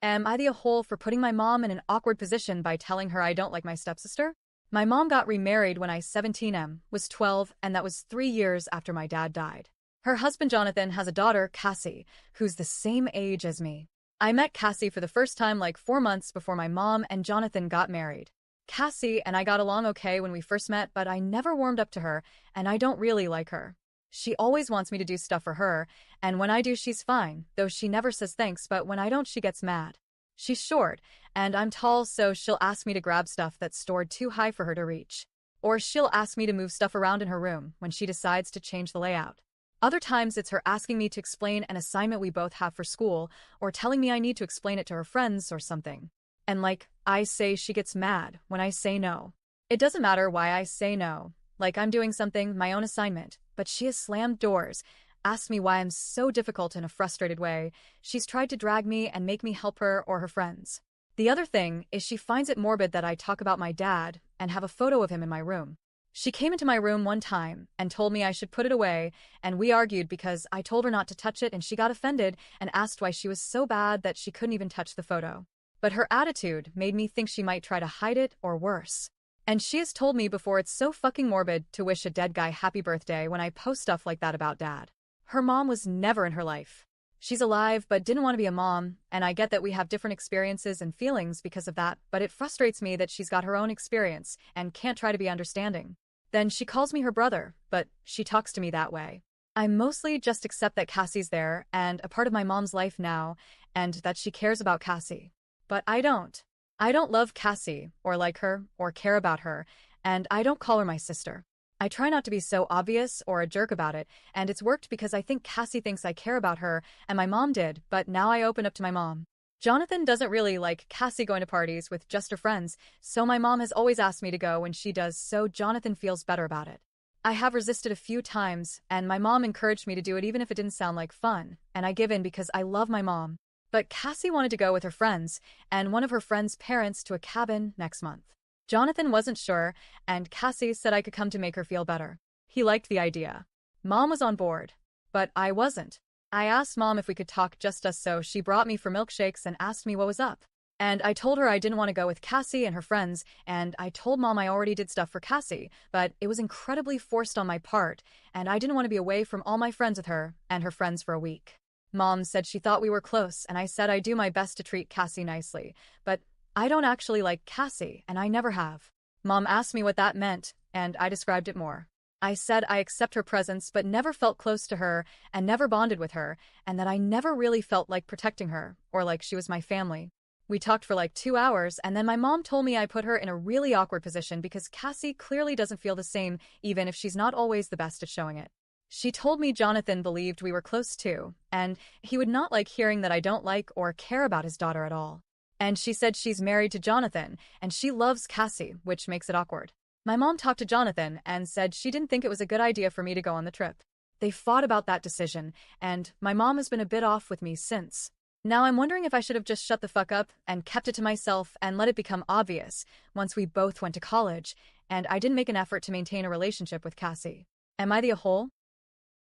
Am I the a-hole for putting my mom in an awkward position by telling her I don't like my stepsister? My mom got remarried when I 17 was 12, and that was 3 years after my dad died. Her husband Jonathan has a daughter, Cassie, who's the same age as me. I met Cassie for the first time like 4 months before my mom and Jonathan got married. Cassie and I got along okay when we first met, but I never warmed up to her, and I don't really like her. She always wants me to do stuff for her, and when I do she's fine, though she never says thanks, but when I don't she gets mad. She's short, and I'm tall, so she'll ask me to grab stuff that's stored too high for her to reach. Or she'll ask me to move stuff around in her room when she decides to change the layout. Other times it's her asking me to explain an assignment we both have for school, or telling me I need to explain it to her friends or something. And like I say, she gets mad when I say no. It doesn't matter why I say no, like I'm doing something, my own assignment, but she has slammed doors, asked me why I'm so difficult in a frustrated way. She's tried to drag me and make me help her or her friends. The other thing is she finds it morbid that I talk about my dad and have a photo of him in my room. She came into my room one time and told me I should put it away, and we argued because I told her not to touch it, and she got offended and asked why she was so bad that she couldn't even touch the photo. But her attitude made me think she might try to hide it or worse. And she has told me before it's so fucking morbid to wish a dead guy happy birthday when I post stuff like that about dad. Her mom was never in her life. She's alive but didn't want to be a mom, and I get that we have different experiences and feelings because of that, but it frustrates me that she's got her own experience and can't try to be understanding. Then she calls me her brother, but she talks to me that way. I mostly just accept that Cassie's there and a part of my mom's life now, and that she cares about Cassie. But I don't. I don't love Cassie, or like her, or care about her, and I don't call her my sister. I try not to be so obvious or a jerk about it, and it's worked because I think Cassie thinks I care about her, and my mom did, but now I open up to my mom. Jonathan doesn't really like Cassie going to parties with just her friends, so my mom has always asked me to go when she does, so Jonathan feels better about it. I have resisted a few times, and my mom encouraged me to do it even if it didn't sound like fun, and I give in because I love my mom. But Cassie wanted to go with her friends, and one of her friends' parents to a cabin next month. Jonathan wasn't sure, and Cassie said I could come to make her feel better. He liked the idea. Mom was on board, but I wasn't. I asked Mom if we could talk just us, so she brought me for milkshakes and asked me what was up. And I told her I didn't want to go with Cassie and her friends, and I told Mom I already did stuff for Cassie, but it was incredibly forced on my part, and I didn't want to be away from all my friends with her and her friends for a week. Mom said she thought we were close, and I said I do my best to treat Cassie nicely, but I don't actually like Cassie, and I never have. Mom asked me what that meant, and I described it more. I said I accept her presence but never felt close to her and never bonded with her, and that I never really felt like protecting her, or like she was my family. We talked for like 2 hours, and then my mom told me I put her in a really awkward position because Cassie clearly doesn't feel the same, even if she's not always the best at showing it. She told me Jonathan believed we were close too, and he would not like hearing that I don't like or care about his daughter at all. And she said she's married to Jonathan, and she loves Cassie, which makes it awkward. My mom talked to Jonathan and said she didn't think it was a good idea for me to go on the trip. They fought about that decision, and my mom has been a bit off with me since. Now I'm wondering if I should have just shut the fuck up and kept it to myself and let it become obvious once we both went to college, and I didn't make an effort to maintain a relationship with Cassie. Am I the a-hole?